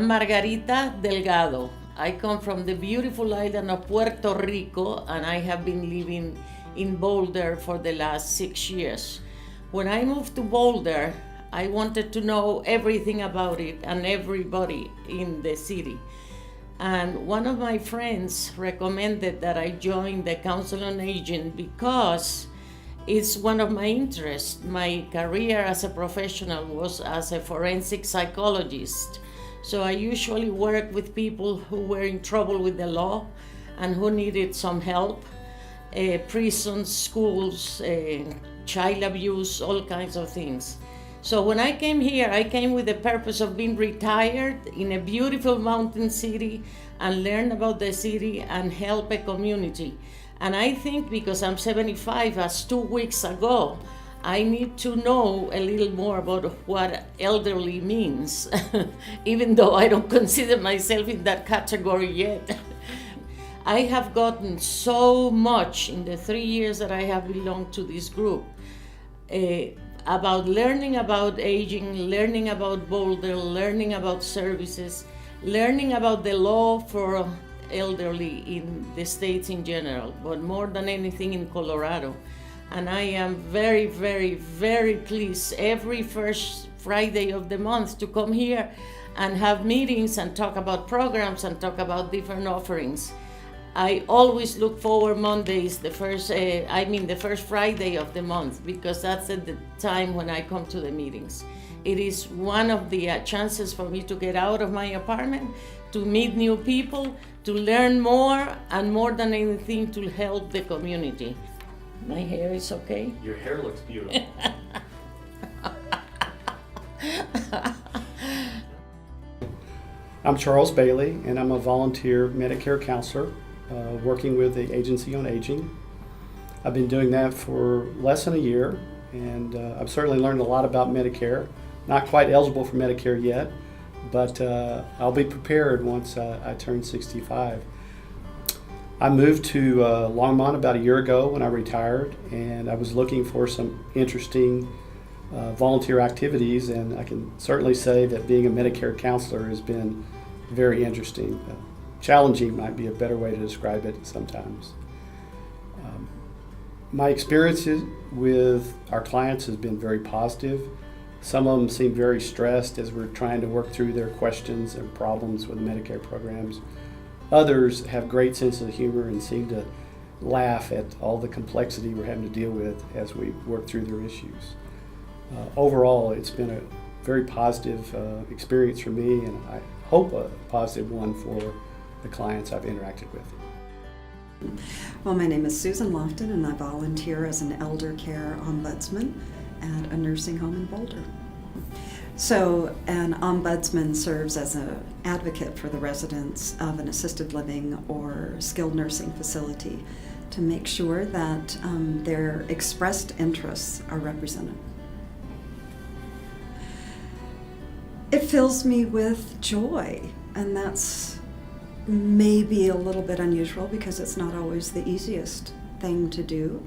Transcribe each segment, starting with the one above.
I'm Margarita Delgado. I come from the beautiful island of Puerto Rico, and I have been living in Boulder for the last 6 years. When I moved to Boulder, I wanted to know everything about it and everybody in the city. And one of my friends recommended that I join the Council on Aging because it's one of my interests. My career as a professional was as a forensic psychologist. So I usually work with people who were in trouble with the law and who needed some help. Prisons, schools, child abuse, all kinds of things. So when I came here, I came with the purpose of being retired in a beautiful mountain city and learn about the city and help a community. And I think because I'm 75, as 2 weeks ago, I need to know a little more about what elderly means, even though I don't consider myself in that category yet. I have gotten so much in the 3 years that I have belonged to this group. About learning about aging, learning about Boulder, learning about services, learning about the law for elderly in the States in general, but more than anything in Colorado. And I am very, very, very pleased every first Friday of the month to come here and have meetings and talk about programs and talk about different offerings. I always look forward Mondays, the first Friday of the month, because that's at the time when I come to the meetings. It is one of the chances for me to get out of my apartment, to meet new people, to learn more, and more than anything, to help the community. My hair is okay? Your hair looks beautiful. I'm Charles Bailey, and I'm a volunteer Medicare counselor working with the Agency on Aging. I've been doing that for less than a year, and I've certainly learned a lot about Medicare. Not quite eligible for Medicare yet, but I'll be prepared once I turn 65. I moved to Longmont about a year ago when I retired, and I was looking for some interesting volunteer activities, and I can certainly say that being a Medicare counselor has been very interesting. Challenging might be a better way to describe it sometimes. My experiences with our clients has been very positive. Some of them seem very stressed as we're trying to work through their questions and problems with Medicare programs. Others have great sense of humor and seem to laugh at all the complexity we're having to deal with as we work through their issues. Overall, it's been a very positive experience for me, and I hope a positive one for the clients I've interacted with. Well, my name is Susan Lofton, and I volunteer as an elder care ombudsman at a nursing home in Boulder. So an ombudsman serves as an advocate for the residents of an assisted living or skilled nursing facility to make sure that their expressed interests are represented. It fills me with joy, and that's maybe a little bit unusual because it's not always the easiest thing to do.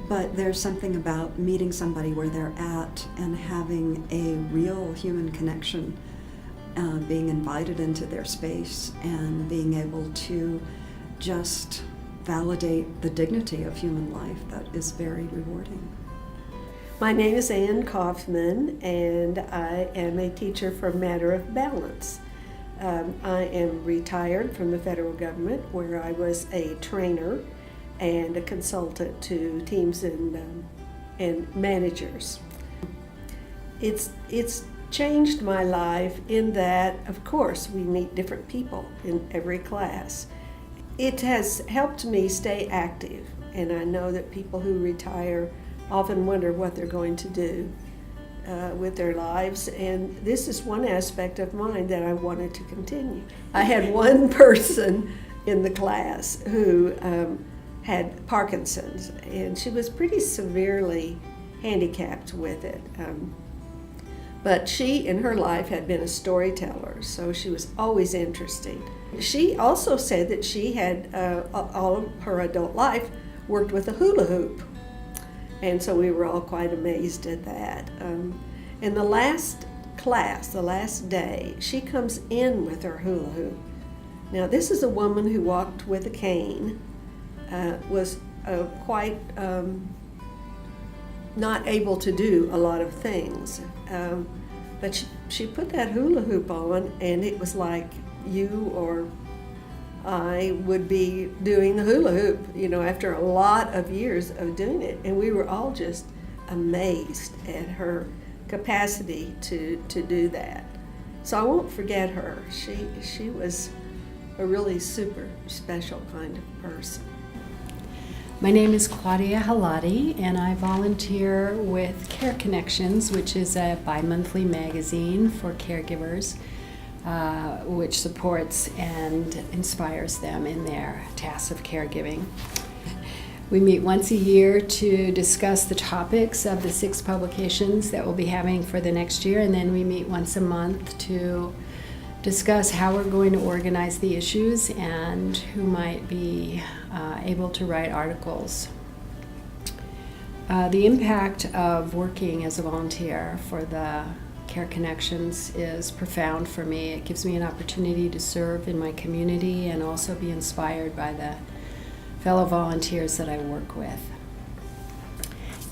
But there's something about meeting somebody where they're at and having a real human connection, being invited into their space and being able to just validate the dignity of human life. That is very rewarding. My name is Ann Kaufman, and I am a teacher for Matter of Balance. I am retired from the federal government, where I was a trainer and a consultant to teams and managers. It's changed my life in that, of course, we meet different people in every class. It has helped me stay active, and I know that people who retire often wonder what they're going to do with their lives, and this is one aspect of mine that I wanted to continue. I had one person in the class who had Parkinson's, and she was pretty severely handicapped with it. But she, in her life, had been a storyteller, so she was always interesting. She also said that she had, all of her adult life, worked with a hula hoop. And so we were all quite amazed at that. In the last class, the last day, she comes in with her hula hoop. Now, this is a woman who walked with a cane, was quite not able to do a lot of things. But she put that hula hoop on, and it was like you or I would be doing the hula hoop, after a lot of years of doing it. And we were all just amazed at her capacity to do that. So I won't forget her. She was a really super special kind of person. My name is Claudia Halat II, and I volunteer with Care Connections, which is a bi-monthly magazine for caregivers, which supports and inspires them in their tasks of caregiving. We meet once a year to discuss the topics of the 6 publications that we'll be having for the next year, and then we meet once a month to discuss how we're going to organize the issues and who might be able to write articles. The impact of working as a volunteer for the Care Connections is profound for me. It gives me an opportunity to serve in my community and also be inspired by the fellow volunteers that I work with.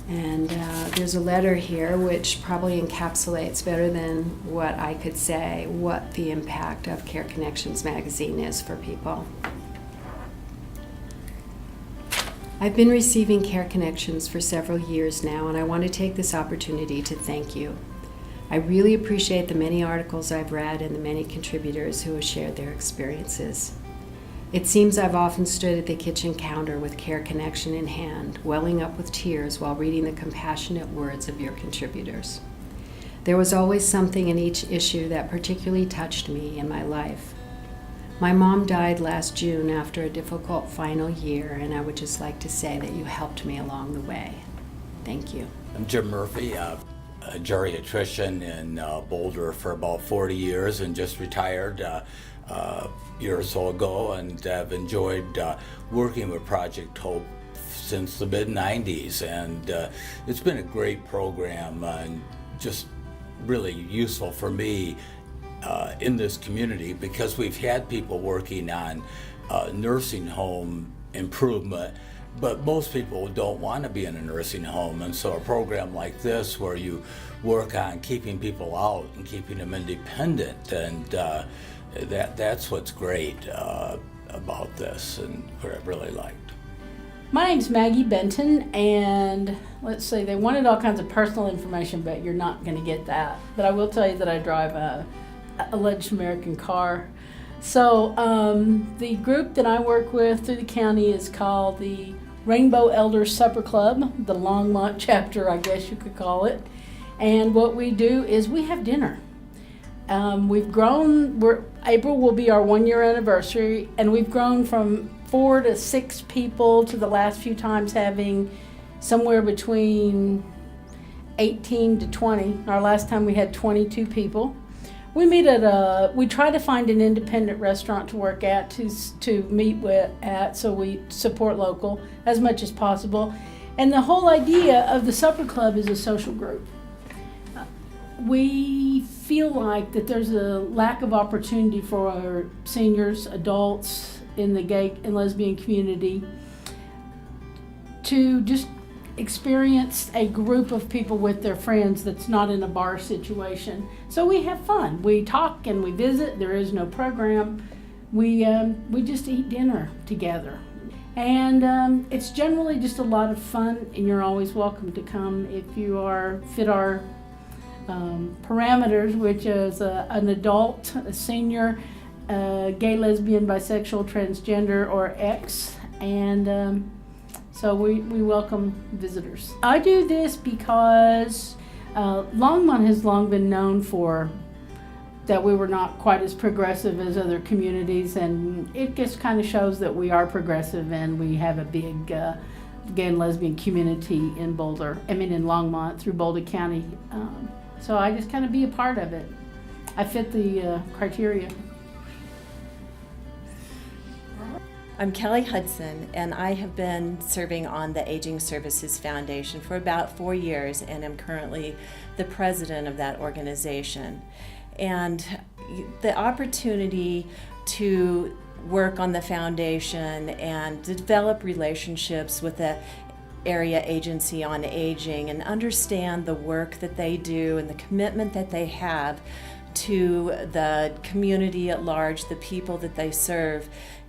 And there's a letter here which probably encapsulates better than what I could say what the impact of Care Connections magazine is for people. I've been receiving Care Connections for several years now, and I want to take this opportunity to thank you. I really appreciate the many articles I've read and the many contributors who have shared their experiences. It seems I've often stood at the kitchen counter with Care Connection in hand, welling up with tears while reading the compassionate words of your contributors. There was always something in each issue that particularly touched me in my life. My mom died last June after a difficult final year, and I would just like to say that you helped me along the way. Thank you. I'm Jim Murphy, a geriatrician in Boulder for about 40 years and just retired a year or so ago, and have enjoyed working with Project Hope since the mid-90s, and it's been a great program and just really useful for me in this community, because we've had people working on nursing home improvement, but most people don't want to be in a nursing home, and so a program like this where you work on keeping people out and keeping them independent, and that's what's great about this and what I really liked. My name's Maggie Benton, and let's see, they wanted all kinds of personal information, but you're not going to get that. But I will tell you that I drive a alleged American car. So the group that I work with through the county is called the Rainbow Elders Supper Club, the Longmont chapter, I guess you could call it. And what we do is we have dinner. We've grown, April will be our 1-year anniversary, and we've grown from 4 to 6 people to the last few times having somewhere between 18 to 20. Our last time we had 22 people. We meet at we try to find an independent restaurant to work at, to meet at, so we support local as much as possible. And the whole idea of the supper club is a social group. We feel like that there's a lack of opportunity for our seniors, adults in the gay and lesbian community to just experience a group of people with their friends that's not in a bar situation. So we have fun. We talk and we visit. There is no program. We just eat dinner together. And it's generally just a lot of fun, and you're always welcome to come if you fit our parameters, which is an adult, a senior, gay, lesbian, bisexual, transgender, or X, and so we welcome visitors. I do this because Longmont has long been known for that we were not quite as progressive as other communities, and it just kind of shows that we are progressive and we have a big gay and lesbian community in Longmont through Boulder County. So I just kind of be a part of it. I fit the criteria. I'm Kelly Hudson, and I have been serving on the Aging Services Foundation for about 4 years, and am currently the president of that organization. And the opportunity to work on the foundation and develop relationships with the Area Agency on Aging and understand the work that they do and the commitment that they have to the community at large, the people that they serve.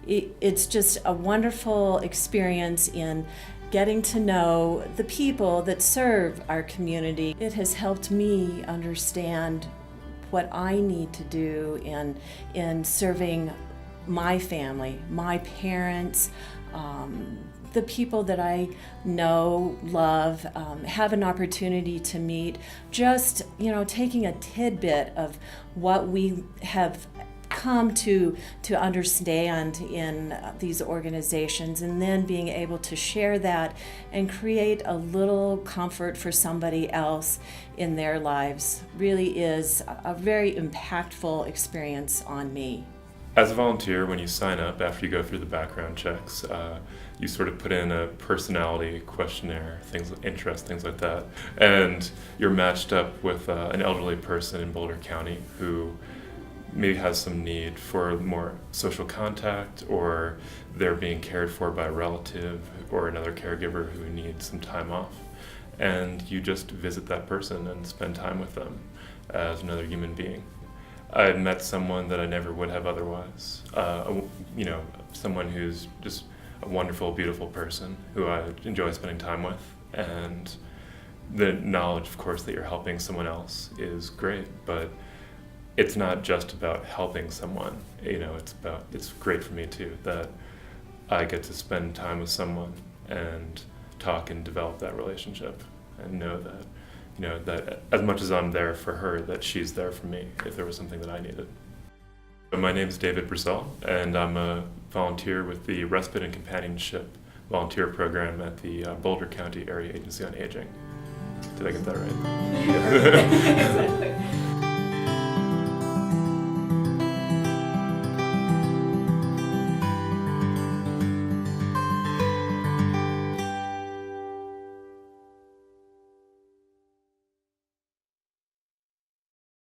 It's just a wonderful experience in getting to know the people that serve our community. It has helped me understand what I need to do in serving my family, my parents, the people that I know, love, have an opportunity to meet, just, taking a tidbit of what we have come to understand in these organizations, and then being able to share that and create a little comfort for somebody else in their lives really is a very impactful experience on me. As a volunteer, when you sign up, after you go through the background checks, you sort of put in a personality questionnaire, interests, things like that, and you're matched up with an elderly person in Boulder County who maybe has some need for more social contact, or they're being cared for by a relative or another caregiver who needs some time off. And you just visit that person and spend time with them as another human being. I had met someone that I never would have otherwise. Someone who's just a wonderful, beautiful person who I enjoy spending time with. And the knowledge, of course, that you're helping someone else is great, but it's not just about helping someone. It's great for me too that I get to spend time with someone and talk and develop that relationship, and know that that as much as I'm there for her, that she's there for me if there was something that I needed. My name is David Brazell, and I'm a volunteer with the Respite and Companionship Volunteer Program at the Boulder County Area Agency on Aging. Did I get that right? Exactly.